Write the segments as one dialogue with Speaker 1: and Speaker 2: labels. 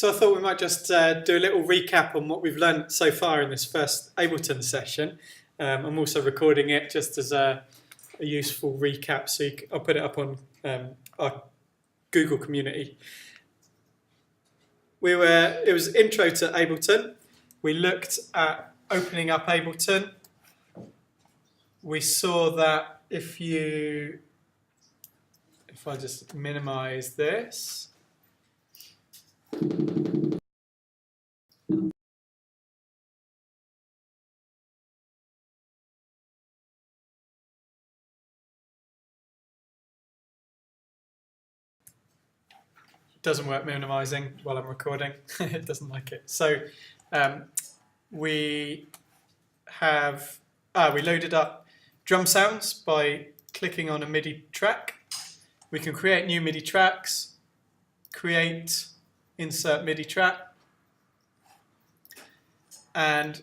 Speaker 1: So I thought we might just do a little recap on what we've learned so far in this first Ableton session. I'm also recording it just as a useful recap, so I'll put it up on our Google community. It was intro to Ableton. We looked at opening up Ableton. We saw that if I just minimize this, doesn't work minimizing while I'm recording. It doesn't like it. So we loaded up drum sounds by clicking on a MIDI track. We can create new MIDI tracks, insert MIDI track, and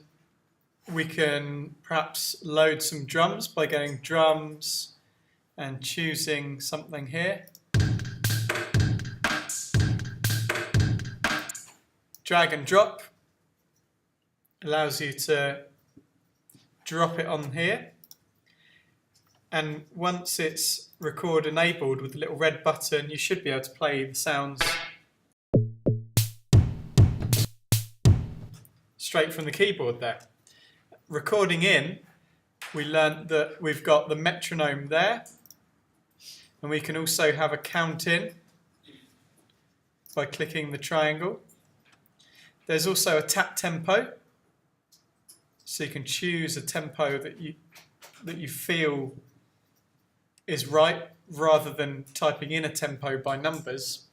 Speaker 1: we can perhaps load some drums by going drums and choosing something here. Drag and drop allows you to drop it on here, and once it's record enabled with the little red button, you should be able to play the sounds straight from the keyboard there. Recording in, we learnt that we've got the metronome there, and we can also have a count in by clicking the triangle. There's also a tap tempo, so you can choose a tempo that you feel is right, rather than typing in a tempo by numbers.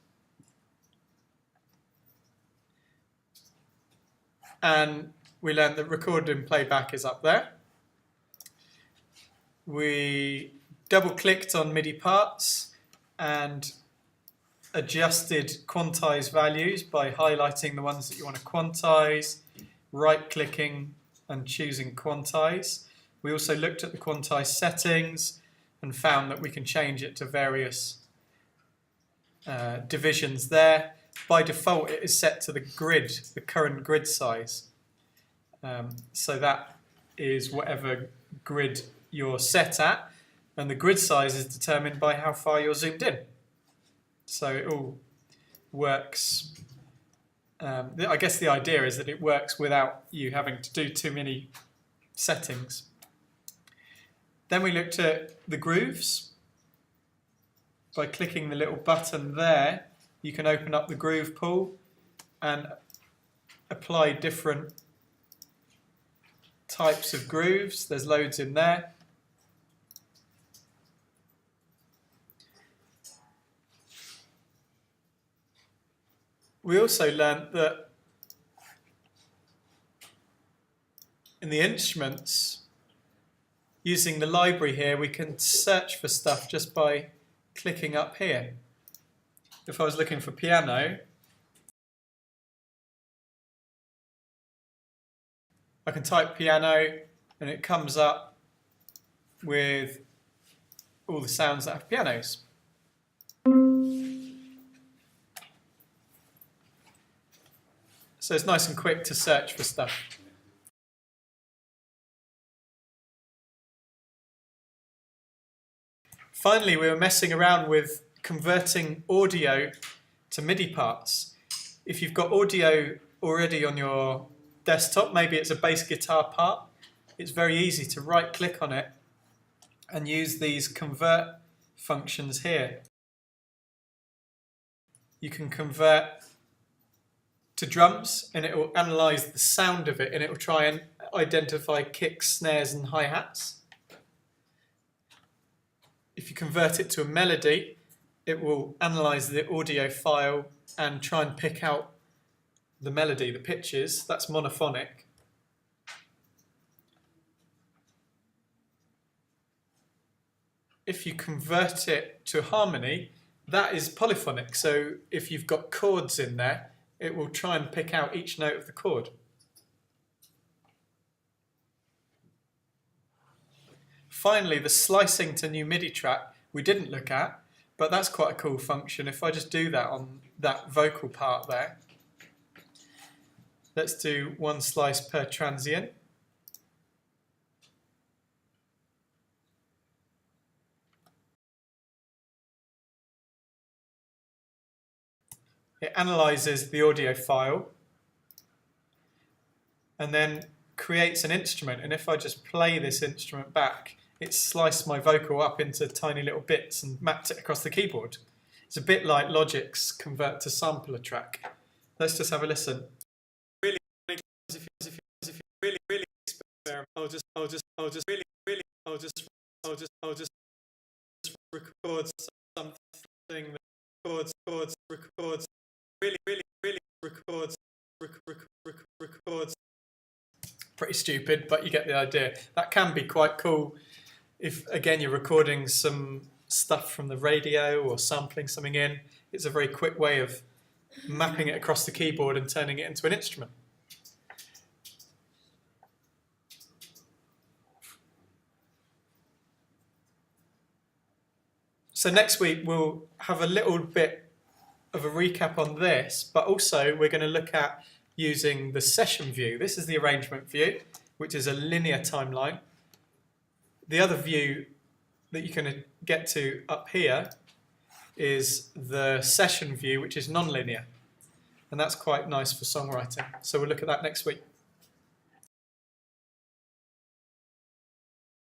Speaker 1: And we learned that record and playback is up there. We double-clicked on MIDI parts and adjusted quantize values by highlighting the ones that you want to quantize, right-clicking and choosing quantize. We also looked at the quantize settings and found that we can change it to various divisions there. By default, it is set to the grid, the current grid size. So that is whatever grid you're set at, and the grid size is determined by how far you're zoomed in. So it all works. I guess the idea is that it works without you having to do too many settings. Then we looked at the grooves. By clicking the little button there, you can open up the groove pool and apply different types of grooves. There's loads in there. We also learnt that in the instruments, using the library here, we can search for stuff just by clicking up here. If I was looking for piano, I can type piano and it comes up with all the sounds that have pianos. So it's nice and quick to search for stuff. Finally, we were messing around with converting audio to MIDI parts. If you've got audio already on your desktop, maybe it's a bass guitar part, it's very easy to right-click on it and use these convert functions here. You can convert to drums and it will analyze the sound of it, and it will try and identify kicks, snares and hi-hats. If you convert it to a melody, it will analyze the audio file and try and pick out the melody, the pitches. That's monophonic. If you convert it to harmony, that is polyphonic. So if you've got chords in there, it will try and pick out each note of the chord. Finally, the slicing to new MIDI track we didn't look at, but that's quite a cool function. If I just do that on that vocal part there, Let's do 1 slice per transient. It analyzes the audio file and then creates an instrument. And if I just play this instrument back, it's sliced my vocal up into tiny little bits and mapped it across the keyboard. It's a bit like Logic's convert to sampler track. Let's just have a listen. Really, if you really experiment, I'll just record something that records really records. Pretty stupid, but you get the idea. That can be quite cool if, again, you're recording some stuff from the radio or sampling something in. It's a very quick way of mapping it across the keyboard and turning it into an instrument. So next week we'll have a little bit of a recap on this, but also we're going to look at using the session view. This is the arrangement view, which is a linear timeline. The other view that you can get to up here is the session view, which is non-linear. And that's quite nice for songwriting. So we'll look at that next week.